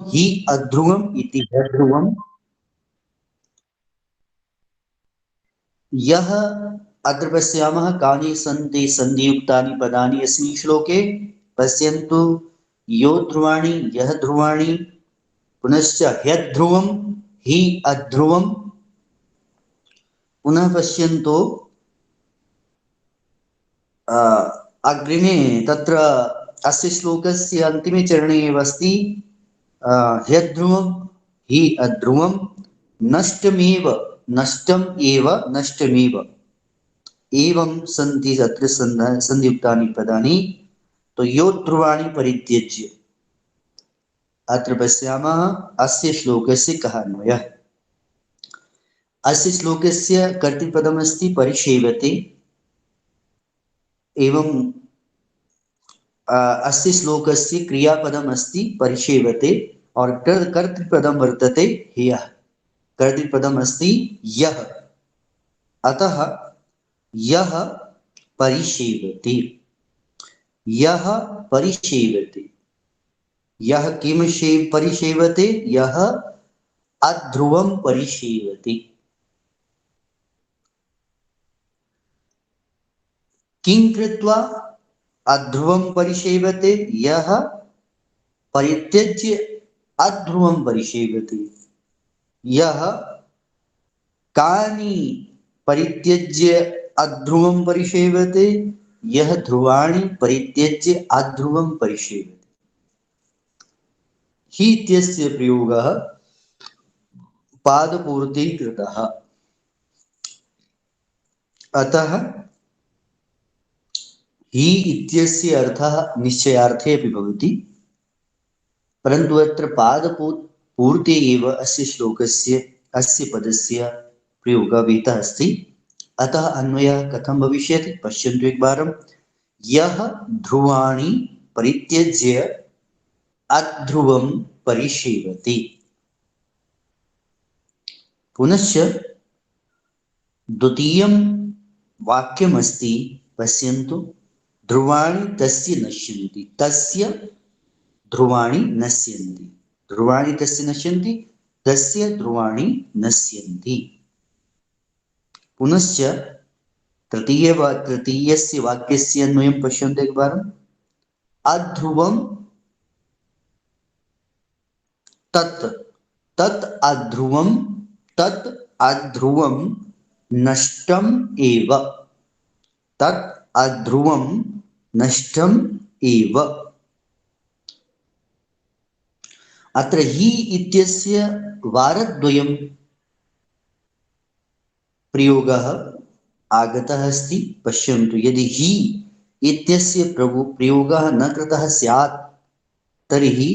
हि अध्रुवम् इति ध्रुवम् यह अत्र पश्यामः कानि सन्ति सन्धियुक्तानि पदानि अस्मिन् श्लोके पश्यन्तु यो ध्रुवाणि यह ध्रुवाणि पुनश्च ह्यध्रुवं हि अध्रुवं पुनः पश्यन्तु अग्रिमे तत्र अस्य श्लोकस्य अन्तिमे चरणे एव अस्ति ह्यध्रुवं हि अध्रुवं नष्टमेव नष्टम् एव नष्टमेव एवं सन्ति तत्र सन्धियुक्तानि पदानि तो यो ध्रुवाणि परित्यज्य अत्र पश्यामः अस्य श्लोकस्य कः अन्वयः अस्य श्लोकस्य कर्तृपदमस्ति परिसेवते एवं अस्य श्लोकस्य क्रियापदमस्ति परिसेवते और कर्तृपदं वर्तते ह्यः कर्तृपदमस्ति यः अतः यः परिसेवते यः परिसेवते यः किं परिसेवते यः अध्रुवं परिसेवते किं कृत्वा अध्रुवं परिसेवते यः परित्यज्य अध्रुवं परिसेवते यः कानि परित्यज्य अध्रुवं परिसेवते यः ध्रुवाणि परित्यज्य अध्रुवं परिसेवते हि इत्यस्य प्रयोगः पादपूर्ति कृतः अतः हि इत्यस्य अर्थः निश्चयार्थे अपि भवति परन्तु अत्र पादपूर्ते एव अस्य श्लोकस्य अस्य पदस्य प्रयोगः विहितः अस्ति अतः अन्वयः कथं भविष्यति पश्यन्तु एकवारं यः ध्रुवाणि परित्यज्य अध्रुवं परिसेवते पुनश्च द्वितीयं वाक्यमस्ति पश्यन्तु ध्रुवाणि तस्य नश्यन्ति तस्य ध्रुवाणि नश्यन्ति ध्रुवाणि तस्य नश्यन्ति तस्य ध्रुवाणि नश्यन्ति पुनश्च तृतीयस्य वाक्यस्य अन्वयं पश्यन्तु एकवारम् अध्रुवं तत् तत् अध्रुवं नष्टम् एव तत् अध्रुवं नष्टम् एव अत्र हि इत्यस्य वारद्वयं प्रयोगः आगतः अस्ति पश्यन्तु यदि हि इत्यस्य प्रयोगः न कृतः स्यात् तर्हि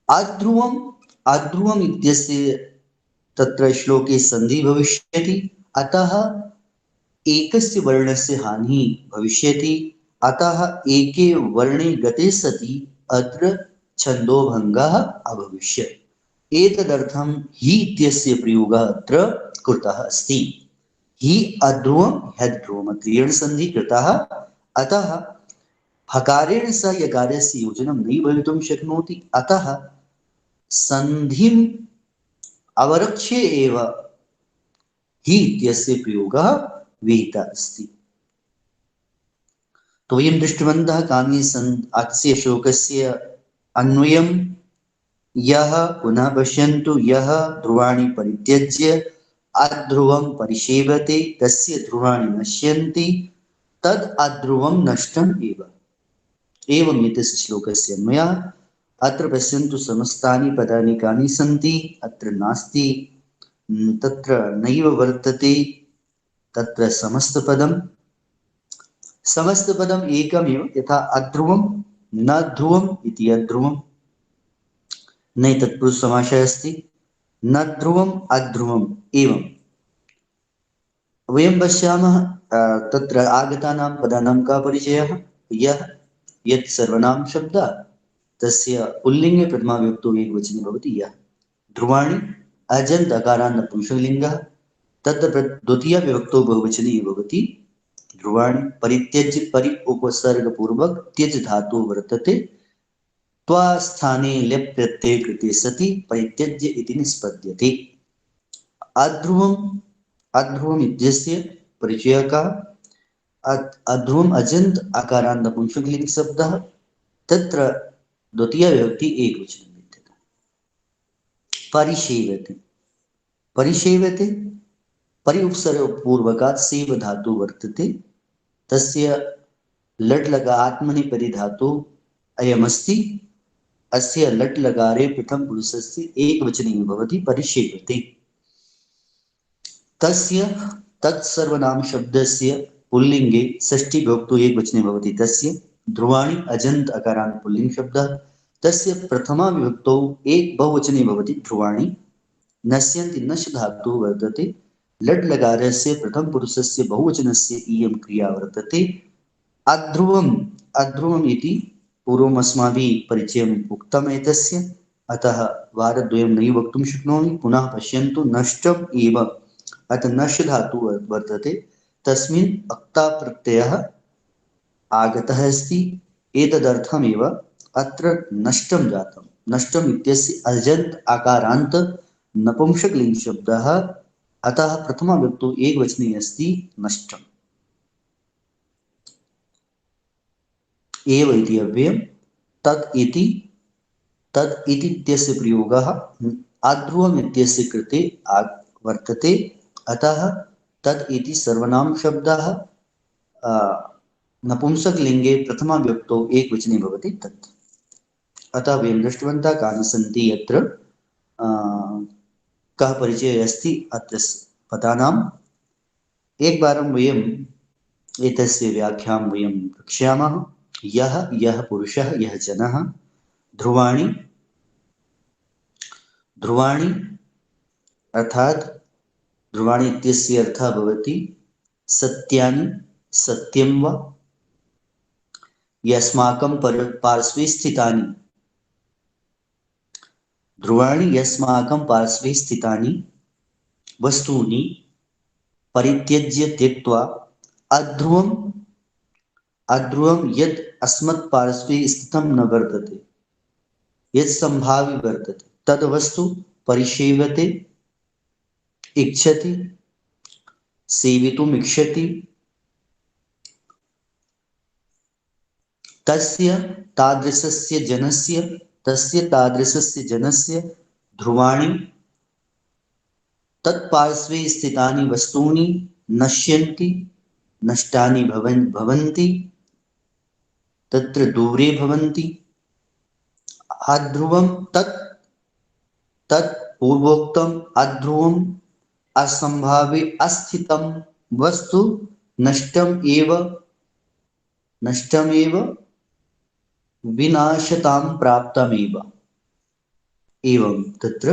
अध्रुवम् इत्यस्य तत्र श्लोके सन्धि भविष्यति अतः एकस्य वर्णस्य हानिः भविष्यति अतः एके वर्णे गते सति अत्र छन्दोभङ्गः अभविष्यत् एतदर्थं हि इत्यस्य प्रयोगः अत्र कृतः अस्ति हि अध्रुवं ह्यध्रुवम् अत्र यणसन्धि कृतः अतः हकारेण सह यकारस्य योजनं नैव भवितुं शक्नोति अतः सन्धिम् अवरक्ष्य एव हि इत्यस्य प्रयोगः विहितः अस्ति तो वयं दृष्टवन्तः कानि अस्य श्लोकस्य अन्वयं यः पुनः पश्यन्तु यः ध्रुवाणि परित्यज्य अध्रुवं परिसेवते तस्य ध्रुवाणि नश्यन्ति तद् अध्रुवं नष्टम् एव एवम् एतस्य श्लोकस्य अन्वयः अत्र पश्यन्तु समस्तानि पदानि कानि सन्ति अत्र नास्ति तत्र नैव वर्तते तत्र समस्तपदम् एकमेव यथा अध्रुवं न ध्रुवम् इति अध्रुवं नै तत्पुरुषसमासः अस्ति न ध्रुवम् अध्रुवम् एवं वयं पश्यामः तत्र आगतानां पदानां कः परिचयः यः यत् सर्वनाम शब्दः तस्य पुल्लिङ्गे प्रथमाविभक्तौ एकवचने भवति यः ध्रुवाणि अजन्त अकारान्त पुंसकलिङ्गः तत्र द्वितीयाविभक्तौ बहुवचने भवति ध्रुवाणि परित्यज्य परि उपसर्गपूर्वक त्यज धातु वर्तते त्वा स्थाने लेप् प्रत्यये कृते सति परित्यज्य इति निष्पद्यते। अध्रुवम् इत्यस्य परिचयः कः? अध्रुवम् अजन्त आकारान्त नपुंसकलिङ्ग शब्दः। तत्र द्वितीया विभक्ति एकवचनं विद्यते। परिसेव्यते, परिसेव्यते परि उपसर्गपूर्वकात् सेव धातु वर्तते, तस्य लट् लगा आत्मनि परि धातु अयमस्ति। अस्य लट् लकारे प्रथम पुरुषस्य एकवचने भवति परिसेव्यते। तस्य तत्सर्वनाम शब्दस्य पुल्लिङ्गे षष्ठी विभक्तौ एकवचने भवति। तस्य ध्रुवाणि अजन्त अकारान्त पुल्लिङ्ग शब्दः। तस्य प्रथमा विभक्तौ एक बहुवचने भवति ध्रुवाणि। नश्यन्ति नश् धातुः वर्तते। लट् लकारस्य प्रथम पुरुषस्य बहुवचनस्य इयं क्रिया वर्तते। अध्रुवम्, अध्रुवम् इति पूर्वम् अस्माभिः परिचयम् उक्तम् एतस्य, अतः वारद्वयं नैव वक्तुं शक्नोमि। पुनः पश्यन्तु, नष्टम् एव, अतः नश् धातुः वर्तते, तस्मिन् अक्ता प्रत्ययः आगतः अस्ति। एतदर्थमेव अत्र नष्टं जातं। नष्टम् इत्यस्य अजन्त आकारान्त नपुंसकलिङ्ग शब्दः, अतः प्रथमा विभक्तौ एकवचने अस्ति नष्टम् एव इति अव्ययम्। तत् इति, तत् इति इत्यस्य प्रयोगः अध्रुवम् इत्यस्य कृते वर्तते, अतः तत् इति सर्वनाम शब्दः नपुंसकलिङ्गे प्रथमा विभक्तौ एकवचने भवति तत्। अतः वयं दृष्टवन्तः कानि सन्ति यत्र कः परिचयः अस्ति अत्र पदानाम्। एकवारं वयम् एतस्य व्याख्यां वयं वक्ष्यामः। यः, यः पुरुषः, यः जनः। ध्रुवाणि, ध्रुवाणि अर्थात् ध्रुवाणि इत्यस्य अर्थः भवति सत्यानि, सत्यं वा। यस्माकं पार्श्वे स्थितानि, ध्रुवाणि यस्माकं पार्श्वे स्थितानि वस्तूनि परित्यज्य त्यक्त्वा अध्रुवम्, अध्रुवं यत् अस्मत् पार्श्वे स्थितं न वर्तते, यत् संभावि वर्तते, तद् वस्तु परिसेव्यते, इच्छति, सेवितुम् इच्छति। तस्य तादृशस्य जनस्य, तस्य तादृशस्य जनस्य ध्रुवाणि तत्पार्श्वे स्थितानि वस्तूनि नश्यन्ति, नष्टानि भवन्ति, तत्र दूरे भवन्ति। अध्रुवं तत्, तत् पूर्वोक्तम् अध्रुवम् असंभावे अस्थितं वस्तु नष्टम् एव, नष्टमेव विनाशतां प्राप्तमेव। एवं तत्र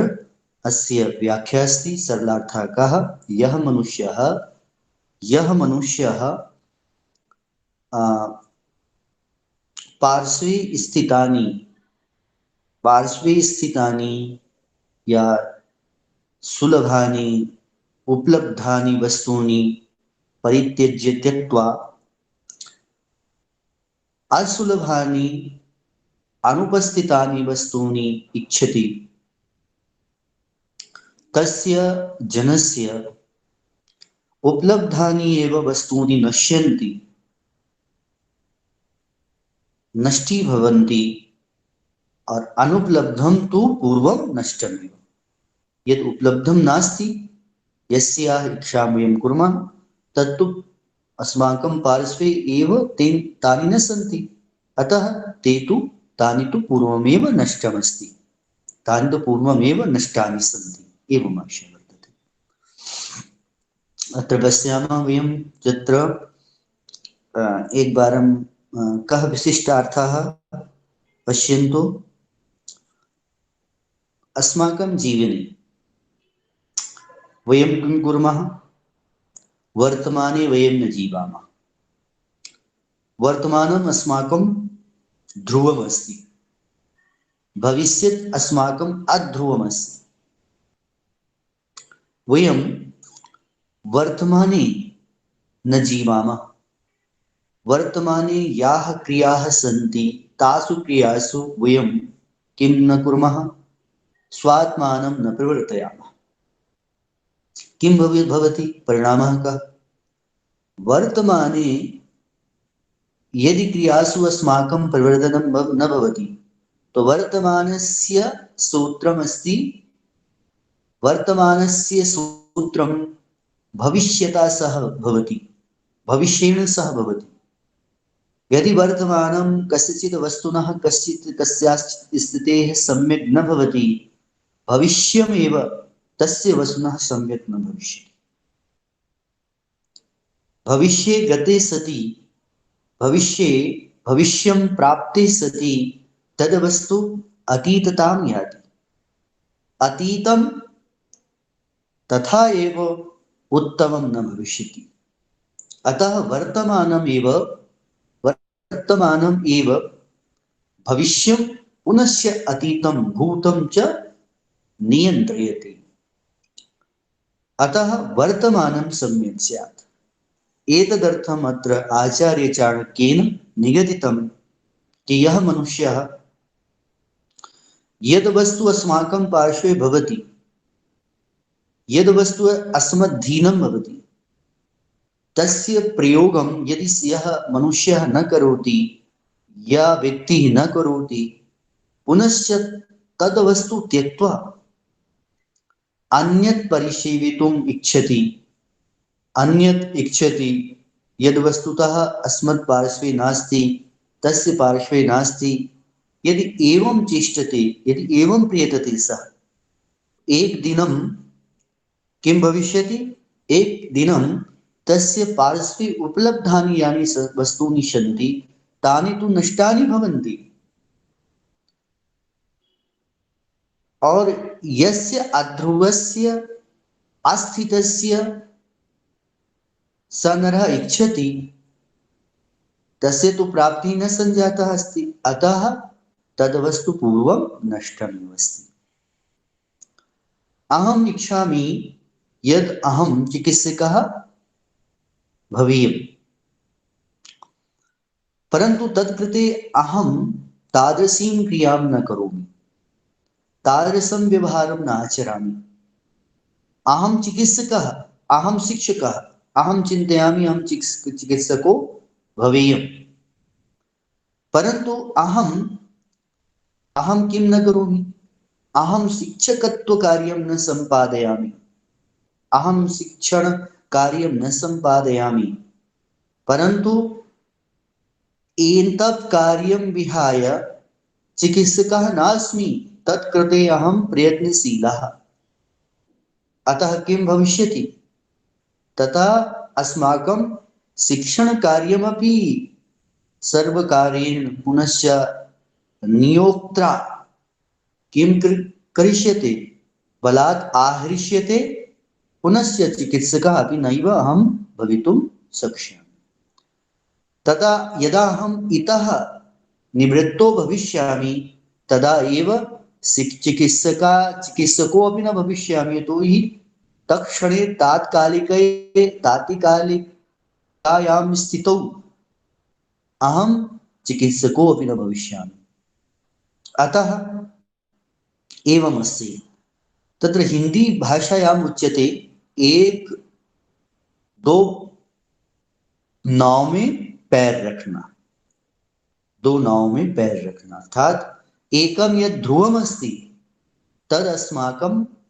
अस्य व्याख्या अस्ति। सरलार्थः कः? यः मनुष्यः, यः मनुष्यः पार्श्वे स्थितानि, पार्श्वे स्थितानि या सुलभानि उपलब्धानि वस्तूनि परित्यज्य त्यक्त्वा असुलभानि अनुपस्थितानि वस्तूनि इच्छति, तस्य जनस्य उपलब्धानि एव वस्तूनि नश्यन्ति, नष्टी भवन्ति, और अनुपलब्धं तु पूर्वं नष्टमेव। यद् उपलब्धं नास्ति, यस्याः इच्छां वयं कुर्मः, तत्तु अस्माकं पार्श्वे एव तानि न सन्ति, अतः तानि तु पूर्वमेव नष्टमस्ति, तानि तु पूर्वमेव नष्टानि सन्ति। एवम् आशयः वर्तते। अत्र पश्यामः वयं तत्र एकवारं कः विशिष्टार्थः पश्यन्तु। अस्माकं जीवने वयं किं कुर्मः? वर्तमाने वयं न जीवामः। वर्तमानम् अस्माकं ध्रुवमस्ति, भविष्यत् अस्माकम् अध्रुवमस्ति। वयं वर्तमाने न जीवामः। वर्तमाने याः क्रियाः सन्ति तासु क्रियासु वयं किं न कुर्मः, स्वात्मानं न प्रवर्तयामः। किं भवति परिणामः कः? वर्तमाने यदि क्रियासु अस्माकं परिवर्तनं न भवति, तो वर्तमानस्य सूत्रमस्ति, वर्तमानस्य सूत्रं भविष्यता सह भवति, भविष्येण सह भवति। यदि वर्तमानं कस्यचित् वस्तुनः कस्याचित् स्थितेः सम्यक् न भवति, भविष्यमेव तस्य वस्तुनः सम्यक् न भविष्यति। भविष्ये गते सति, भविष्ये भविष्यं प्राप्ते सति तद्वस्तु अतीततां याति। अतीतं तथा एव उत्तमं न भविष्यति। अतः वर्तमानम् एव भविष्यं पुनश्च अतीतं भूतं च नियन्त्रयति। अतः वर्तमानं सम्यक् स्यात्। एतदर्थम् अत्र आचार्यचाणक्येन निगदितं कि यः मनुष्यः यद् वस्तु अस्माकं पार्श्वे भवति, यद् वस्तु अस्मद्धीनं भवति, तस्य प्रयोगं यदि यः मनुष्यः न करोति, या व्यक्तिः न करोति, पुनश्च तद् वस्तु त्यक्त्वा अन्यत् परिसेवितुम् इच्छति, अन्यत् इच्छति, यद् वस्तुतः अस्मत् पार्श्वे नास्ति, तस्य पार्श्वे नास्ति, यदि एवं चेष्टते, यदि एवं प्रयतते सः, एक दिनं किं भविष्यति? एक दिनं तस्य पार्श्वे उपलब्धानि यानि वस्तूनि सन्ति, तानि तु नष्टानि भवन्ति। और यस्य अध्रुवस्य अस्थितस्य स नरः इच्छति, तस्य तु प्राप्तिः न सञ्जातः अस्ति। अतः तद्वस्तु पूर्वं नष्टमेव अस्ति। अहम् इच्छामि यद् अहं चिकित्सकः भवेयम्, परन्तु तत्कृते अहं तादृशीं क्रियां न करोमि, तादृशं व्यवहारं न आचरामि। अहं चिकित्सकः, अहं शिक्षकः, अहं चिन्तयामि अहं चिकित्सको भवेयम्, परन्तु अहं किं न करोमि? अहं शिक्षकत्वकार्यं न सम्पादयामि, अहं शिक्षणकार्यं न सम्पादयामि, परन्तु एतत् कार्यं विहाय चिकित्सकः नास्मि, तत्कृते अहं प्रयत्नशीलः। अतः किं भविष्यति? तथा अस्माकं शिक्षणकार्यमपि सर्वकारेण पुनश्च नियोक्त्रा किं करिष्यते? बलात् आहरिष्यते, पुनश्च चिकित्सकः अपि नैव अहं भवितुं शक्ष्यामि। तदा यदा अहम् इतः निवृत्तो भविष्यामि, तदा एव चिकित्सको अपि न भविष्यामि। यतोहि तत्क्षणे तात्कालिकायां स्थितौ अहं चिकित्सको अपि न भविष्यामि। अतः एवमस्ति। तत्र हिंदी भाषायाम् उच्यते एक दो नाव में पैर रखना, दो नाव में पैर रखना, अर्थात एकं यद् ध्रुवमस्ति तद्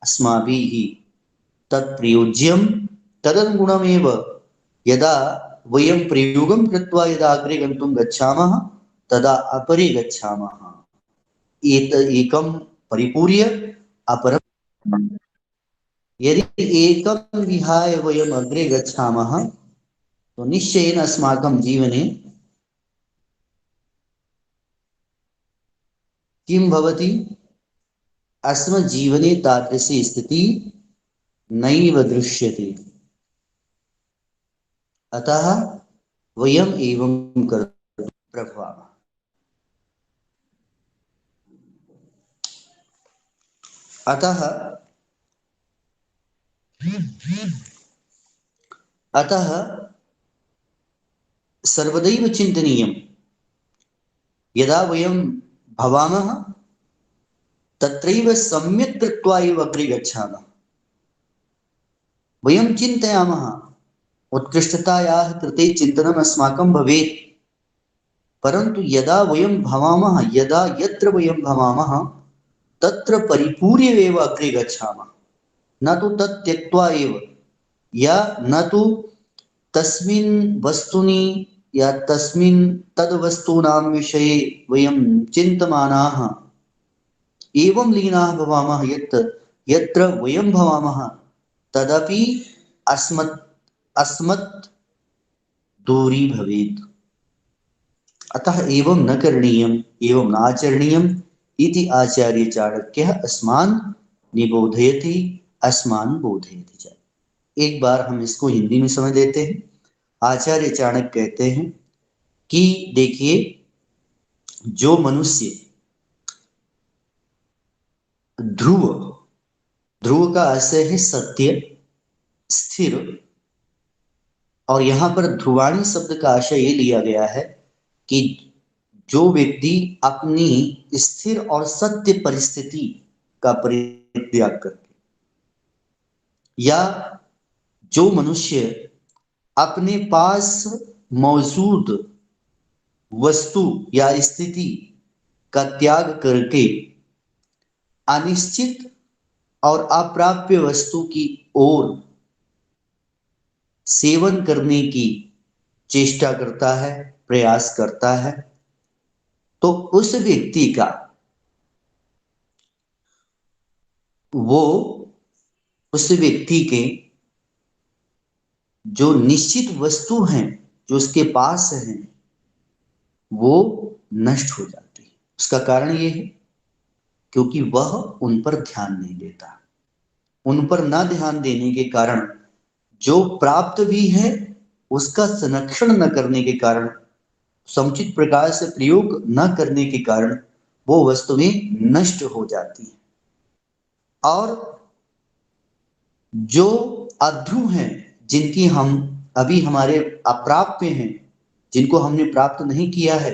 अस्माभिः तत्प्रयोज्यं, तदनुगुणमेव यदा वयं प्रयोगं कृत्वा यदा अग्रे गन्तुं गच्छामः, तदा अपरे गच्छामः। एकं परिपूर्य अपरं, यदि एकं विहाय वयम् अग्रे गच्छामः, तो निश्चयेन अस्माकं जीवने किं भवति? अस्मज्जीवने तादृशी स्थितिः नैव दृश्यते। अतः वयम् एवं कर्तुं प्रभवामः। अतः सर्वदैव चिन्तनीयं यदा वयं भवामः तत्रैव सम्यक् कृत्वा एव अग्रे गच्छामः। वयं चिन्तयामः, उत्कृष्टतायाः कृते चिन्तनम् अस्माकं भवेत्, परन्तु यदा वयं भवामः, यदा यत्र वयं भवामः तत्र परिपूर्येव अग्रे गच्छामः, न तु तत् त्यक्त्वा एव, या न तु तस्मिन् वस्तुनि या तस्मिन् तद्वस्तूनां विषये वयं चिन्तमानाः एवं लीनाः भवामः यत् यत्र वयं भवामः तदपि अस्मत् दूरी भवेत्। अतः एवं न करणीयम्, एवं नाचरणीयम् इति आचार्य चाणक्यः अस्मान् निबोधयति, अस्मान् बोधयति च। एक बार हम इसको हिंदी में समझ लेते हैं। आचार्य चाणक्य कहते हैं कि देखिए, जो मनुष्य ध्रुव, ध्रुव का आशय है सत्य, स्थिर, और यहां पर ध्रुवाणी शब्द का आशय ये लिया गया है कि जो व्यक्ति अपनी स्थिर और सत्य परिस्थिति का परित्याग करके, या जो मनुष्य अपने पास मौजूद वस्तु या स्थिति का त्याग करके अनिश्चित और अप्राप्य वस्तु की ओर सेवन करने की चेष्टा करता है, प्रयास करता है, तो उस व्यक्ति का उस व्यक्ति के जो निश्चित वस्तु हैं जो उसके पास हैं वो नष्ट हो जाती है। उसका कारण ये है क्योंकि वह उन पर ध्यान नहीं देता। उन पर न ध्यान देने के कारण जो प्राप्त भी है उसका संरक्षण न करने के कारण, समुचित प्रकार से प्रयोग न करने के कारण वो वस्तुएं नष्ट हो जाती हैं। और जो अध्रुव हैं, जिनकी हम अभी हमारे अप्राप्य हैं, जिनको हमने प्राप्त नहीं किया है,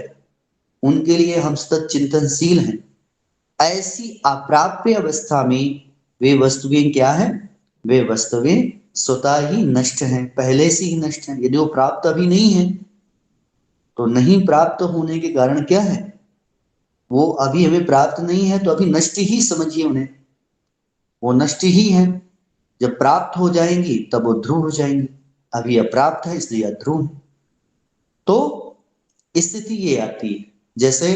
उनके लिए हम सतत चिंतनशील हैं। ऐसी अप्राप्य अवस्था में वे वस्तुएं क्या है? वे वस्तुएं स्वतः ही नष्ट हैं, पहले से ही नष्ट हैं। यदि वो प्राप्त अभी नहीं है तो नहीं प्राप्त होने के कारण क्या है? वो अभी हमें प्राप्त नहीं है तो अभी नष्ट ही समझिए उन्हें, वो नष्ट ही है। जब प्राप्त हो जाएंगी तब वो ध्रुव हो जाएंगी। अभी अप्राप्त है इसलिए अध्रुव है। तो स्थिति ये आती है, जैसे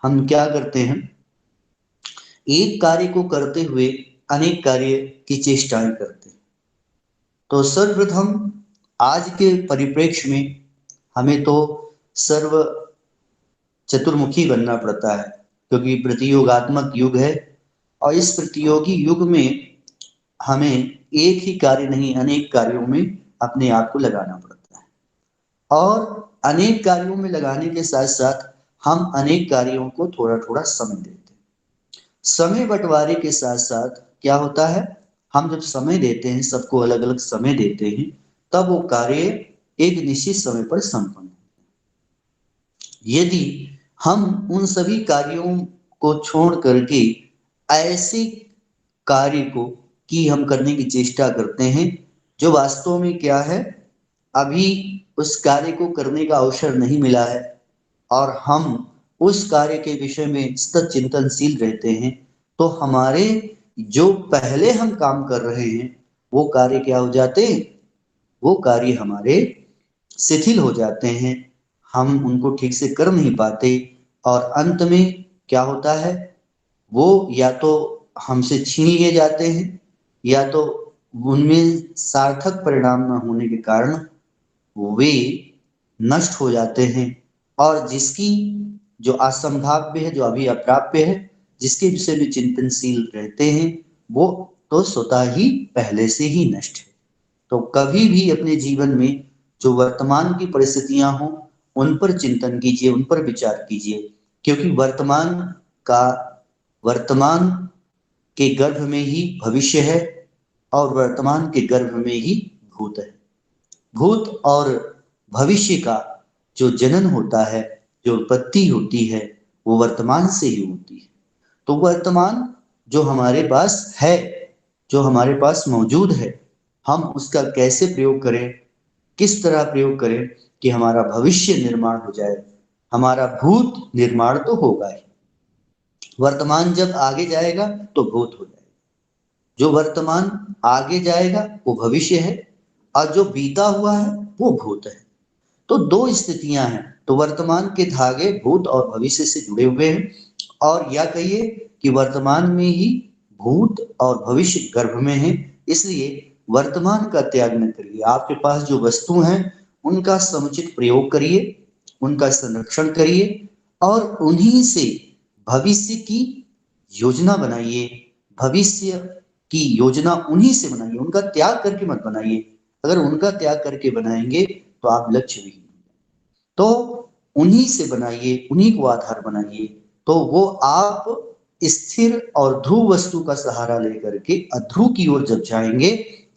हम क्या करते हैं, एक कार्य को करते हुए अनेक कार्य की चेष्टाएं करते हैं। तो सर्वप्रथम आज के परिप्रेक्ष्य में हमें तो सर्व चतुर्मुखी बनना पड़ता है, क्योंकि प्रतियोगात्मक युग है और इस प्रतियोगी युग में हमें एक ही कार्य नहीं अनेक कार्यों में अपने आप को लगाना पड़ता है। और अनेक कार्यों में लगाने के साथ साथ हम अनेक कार्यों को थोड़ा थोड़ा समय देते हैं। समय बंटवारे के साथ साथ क्या होता है, हम जब समय देते हैं, सबको अलग अलग समय देते हैं, तब वो कार्य एक निश्चित समय पर संपन्न। यदि हम उन सभी कार्यों को छोड़ करके ऐसे कार्य को कि हम करने की चेष्टा करते हैं जो वास्तव में क्या है, अभी उस कार्य को करने का अवसर नहीं मिला है, और हम उस कार्य के विषय में सतत चिंतनशील रहते हैं, तो हमारे जो पहले हम काम कर रहे हैं वो कार्य क्या हो जाते हैं? वो कार्य हमारे शिथिल हो जाते हैं, हम उनको ठीक से कर नहीं पाते, और अंत में क्या होता है, वो या तो हमसे छीन लिए जाते हैं या तो उनमें सार्थक परिणाम न होने के कारण वे नष्ट हो जाते हैं। और जिसकी जो असंभाव्य है, जो अभी अप्राप्य है, जिसके विषय में चिंतनशील रहते हैं, वो तो स्वतः ही पहले से ही नष्ट है। तो कभी भी अपने जीवन में जो वर्तमान की परिस्थितियां हों उन पर चिंतन कीजिए, उन पर विचार कीजिए, क्योंकि वर्तमान के गर्भ में ही भविष्य है और वर्तमान के गर्भ में ही भूत है। भूत और भविष्य का जो जनन होता है, जो उत्पत्ति होती है, वो वर्तमान से ही होती है। तो वर्तमान जो हमारे पास है, जो हमारे पास मौजूद है, हम उसका कैसे प्रयोग करें, किस तरह प्रयोग करें कि हमारा भविष्य निर्माण हो जाए। हमारा भूत निर्माण तो होगा ही, वर्तमान जब आगे जाएगा तो भूत हो जाएगा। जो वर्तमान आगे जाएगा वो भविष्य है, और जो बीता हुआ है वो भूत है। तो दो स्थितियां हैं। तो वर्तमान के धागे भूत और भविष्य से जुड़े हुए हैं, और या कहिए कि वर्तमान में ही भूत और भविष्य गर्भ में है। इसलिए वर्तमान का त्याग न करिए। आपके पास जो वस्तु हैं उनका समुचित प्रयोग करिए, उनका संरक्षण करिए, और उन्हीं से भविष्य की योजना बनाइए। भविष्य की योजना उन्हीं से बनाइए, उनका त्याग करके मत बनाइए। अगर उनका त्याग करके बनाएंगे तो आप लक्ष्य भी, तो उन्हीं से बनाइए, उन्हीं को आधार बनाइए। तो वो आप स्थिर और ध्रुव वस्तु का सहारा लेकर के अध्रुव की ओर जब जाएंगे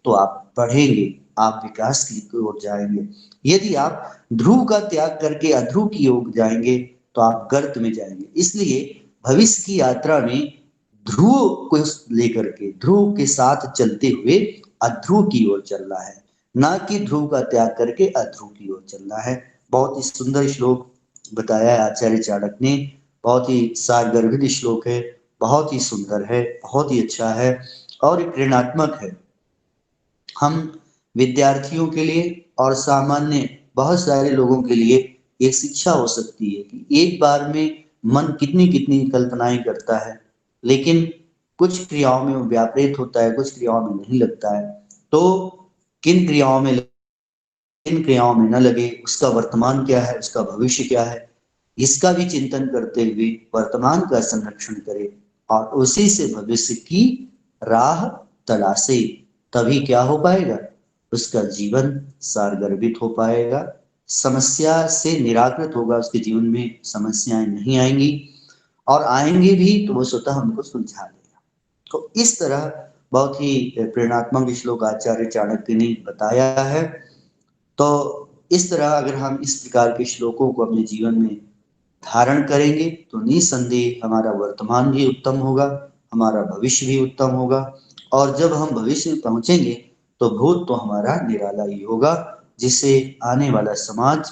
तो आप बढ़ेंगे, आप विकास की ओर जाएंगे। यदि आप ध्रुव का त्याग करके अध्रुव की ओर जाएंगे तो आप गर्त में जाएंगे। इसलिए भविष्य की यात्रा में ध्रुव को लेकर के, ध्रुव के साथ चलते हुए अध्रुव की ओर चलना है, ना कि ध्रुव का त्याग करके अध्रुव की ओर चलना है। बहुत ही सुंदर श्लोक बताया है आचार्य चाणक्य ने। बहुत ही सारगर्भित श्लोक है, बहुत ही सुंदर है, बहुत ही अच्छा है और प्रेरणात्मक है। हम विद्यार्थियों के लिए और सामान्य बहुत सारे लोगों के लिए एक शिक्षा हो सकती है कि एक बार में मन कितनी कितनी कल्पनाएं करता है, लेकिन कुछ क्रियाओं में वो व्यापृत होता है, कुछ क्रियाओं में नहीं लगता है। तो किन क्रियाओं में, किन क्रियाओं में न लगे, उसका वर्तमान क्या है, उसका भविष्य क्या है, इसका भी चिंतन करते हुए वर्तमान का संरक्षण करे और उसी से भविष्य की राह तलाशे। तभी क्या हो पाएगा, उसका जीवन सारगर्भित हो पाएगा, समस्या से निराकृत होगा, उसके जीवन में समस्याएं नहीं आएंगी, और आएंगे भी तो वो स्वतः हमको सुलझा देगा। तो इस तरह बहुत ही प्रेरणात्मक श्लोक आचार्य चाणक्य ने बताया है। तो इस तरह अगर हम इस प्रकार के श्लोकों को अपने जीवन में धारण करेंगे तो निसंदेह हमारा वर्तमान भी उत्तम होगा, हमारा भविष्य भी उत्तम होगा। और जब हम भविष्य में पहुंचेंगे तो भूत तो हमारा निराला ही होगा, जिससे आने वाला समाज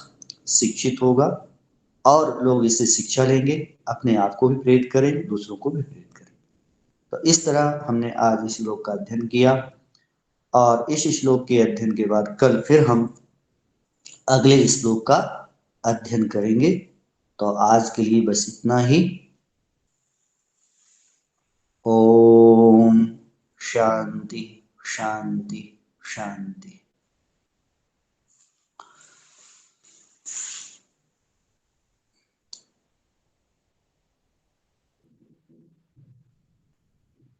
शिक्षित होगा और लोग इससे शिक्षा लेंगे, अपने आप को भी प्रेरित करेंगे, दूसरों को भी प्रेरित करेंगे। तो इस तरह हमने आज इस श्लोक का अध्ययन किया, और इस श्लोक के अध्ययन के बाद कल फिर हम अगले श्लोक का अध्ययन करेंगे। तो आज के लिए बस इतना ही। ओम शांति शांति शांति।